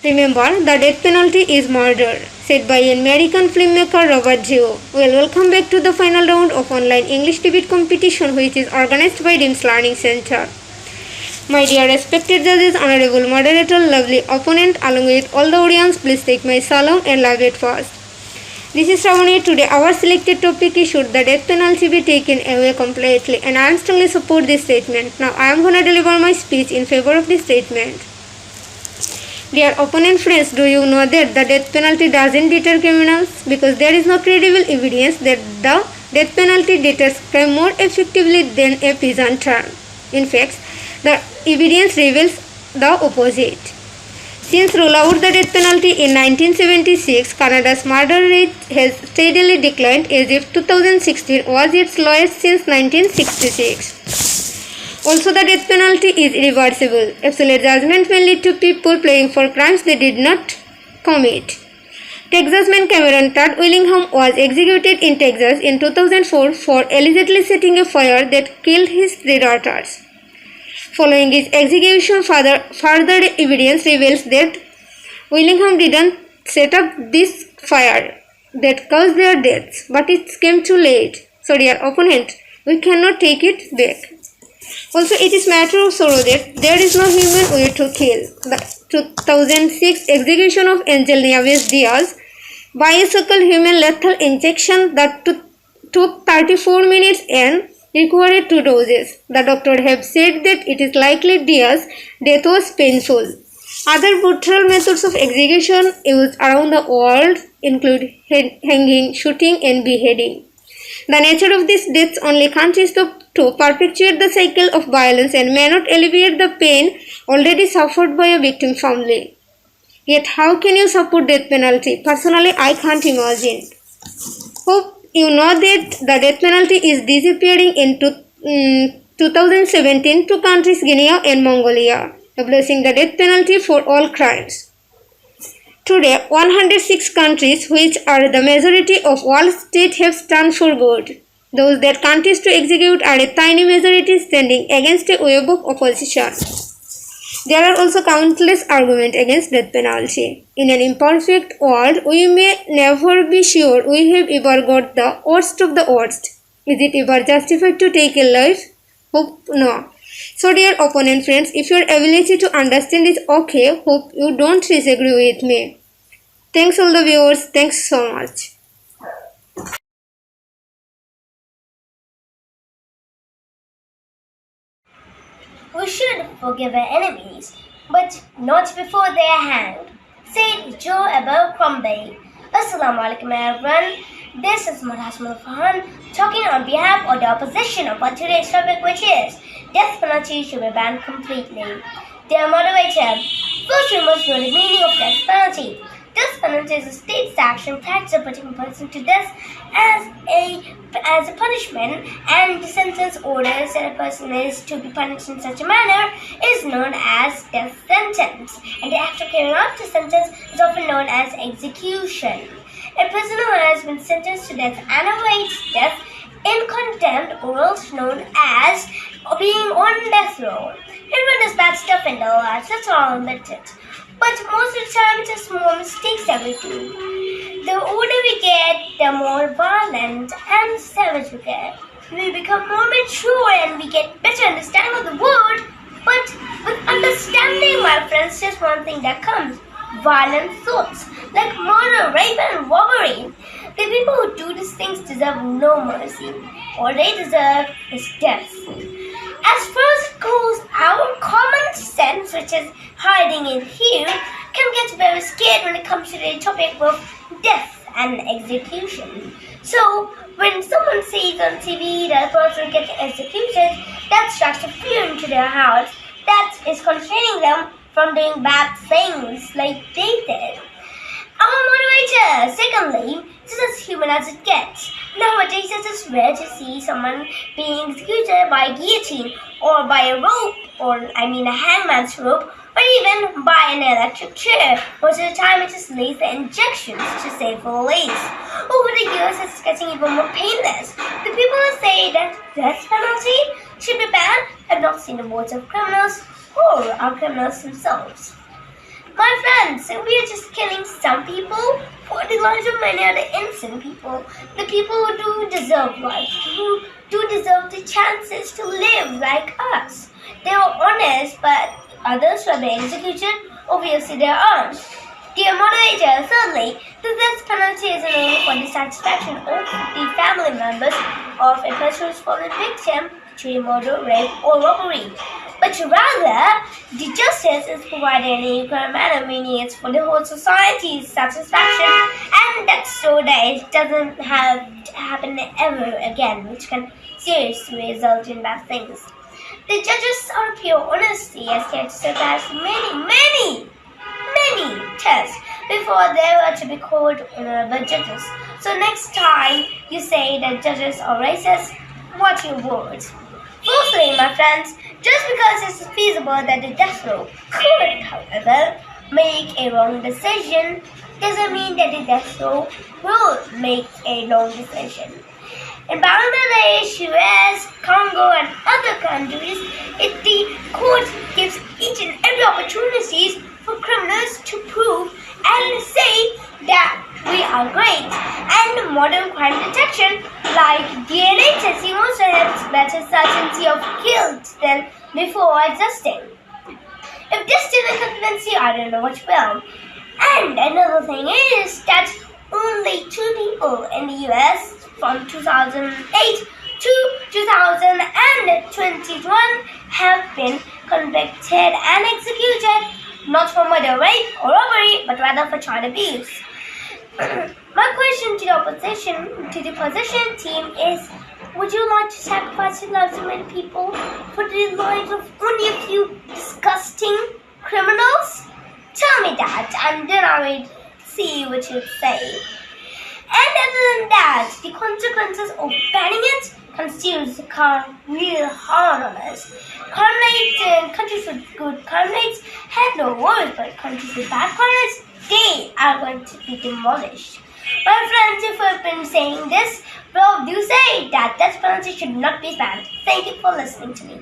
Remember, the death penalty is murder, said by American filmmaker Robert Geo. Well, welcome back to the final round of online English debate competition, which is organized by DIMS Learning Center. My dear respected judges, honorable moderator, lovely opponent, along with all the audience, please take my salam and love it first. This is Sraboni. Today our selected topic is should the death penalty be taken away completely, and I am strongly support this statement. Now I am gonna deliver my speech in favor of this statement. Dear opponent friends, do you know that the death penalty doesn't deter criminals? Because there is no credible evidence that the death penalty deters crime more effectively than a prison term. In fact, the evidence reveals the opposite. Since rule out the death penalty in 1976, Canada's murder rate has steadily declined as if 2016 was its lowest since 1966. Also, the death penalty is irreversible. Absolute judgment may lead to people paying for crimes they did not commit. Texas man Cameron Todd Willingham was executed in Texas in 2004 for allegedly setting a fire that killed his three daughters. Following his execution, further evidence reveals that Willingham didn't set up this fire that caused their deaths, but it came too late. So, dear opponent, we cannot take it back. Also, it is matter of sorrow that there is no human way to kill. The 2006 execution of Angel Nieves Diaz by a single human lethal injection that took 34 minutes and required 2 doses. The doctor have said that it is likely Diaz's death was painful. Other brutal methods of execution used around the world include hanging, shooting, and beheading. The nature of these deaths only continues to perpetuate the cycle of violence and may not alleviate the pain already suffered by a victim family. Yet how can you support death penalty? Personally, I can't imagine. Hope you know that the death penalty is disappearing in 2017 to countries Guinea and Mongolia, abolishing the death penalty for all crimes. Today, 106 countries, which are the majority of all states, have stand for good. Those that continues to execute are a tiny majority standing against a wave of opposition. There are also countless arguments against death penalty. In an imperfect world, we may never be sure we have ever got the worst of the worst. Is it ever justified to take a life? Hope no. So dear opponent friends, if your ability to understand is okay, hope you don't disagree with me. Thanks all the viewers. Thanks so much. We should forgive our enemies, but not before they are hanged, said Joe Abercrombie. Assalamu alaikum everyone. This is Hasan Mahmud talking on behalf of the opposition of today's topic, which is death penalty should be banned completely. Dear moderator, first we must know the meaning of death penalty. Death penalty is a state action tax of putting a person to death as a punishment, and the sentence orders that a person is to be punished in such a manner is known as death sentence, and the act of carrying out the sentence is often known as execution. A prisoner who has been sentenced to death and awaits death in contempt, or else known as being on death row. Everyone does bad stuff in their lives, that's all I'll admit it. But most of the time, it's just small mistakes that we do. The older we get, the more violent and savage we get. We become more mature and we get better understanding of the world. But with understanding, my friends, just one thing that comes: violent thoughts like murder, rape, and robbery. The people who do these things deserve no mercy. All they deserve is death. As far as it goes, our common sense, which is hiding in here, can get very scared when it comes to the topic of death and execution. So, when someone sees on TV that a person gets executed, that strikes a fear into their hearts that is constraining them from doing bad things like they did. Our moderator, secondly, this is as human as it gets. Nowadays, it is rare to see someone being executed by a guillotine or by a rope, a hangman's rope, or even by an electric chair. Most of the time, it is laser injections to save lives. Over the years, it's getting even more painless. The people who say that death penalty should be banned have not seen the words of criminals or our criminals themselves. My friends, we are just killing some people for the lives of many other innocent people. The people who do deserve life, who do deserve the chances to live like us. They were honest, but others were being executed. Obviously, they aren't. Dear moderator, thirdly, the death penalty isn't only for the satisfaction of the family members of a person's fallen victim to murder, rape, or robbery, but rather the justice is provided in an equal manner, meaning it's for the whole society's satisfaction, and that's so that it doesn't have to happen ever again, which can seriously result in bad things. The judges are pure honesty, as they have surpassed many tests before they were to be called honorable judges. So next time you say that judges are racist, watch your words. Fourthly, my friends, just because it's feasible that the death row could, however, make a wrong decision, doesn't mean that the death row will make a wrong decision. In Bangladesh, US, Congo, and other countries, the court gives each and every opportunities for criminals to prove and say that we are great. And modern crime detection, like DNA testing, also helps better certainty of guilt than before existing. If this didn't convince you, I don't know which will. And another thing is that only 2 people in the US from 2008 to 2021 have been convicted and executed, not for murder, rape, or robbery, but rather for child abuse. My question to the opposition team is, would you like to sacrifice the lives of many people for the lives of only a few disgusting criminals? Tell me that, and then I will see what you say. And other than that, the consequences of banning it continues to come real hard on us. Crime rates in countries with good crime rates have no worries, but countries with bad crime rates, they are going to be demolished. My friends, if I've been saying this, well, do say that death penalty should not be banned. Thank you for listening to me.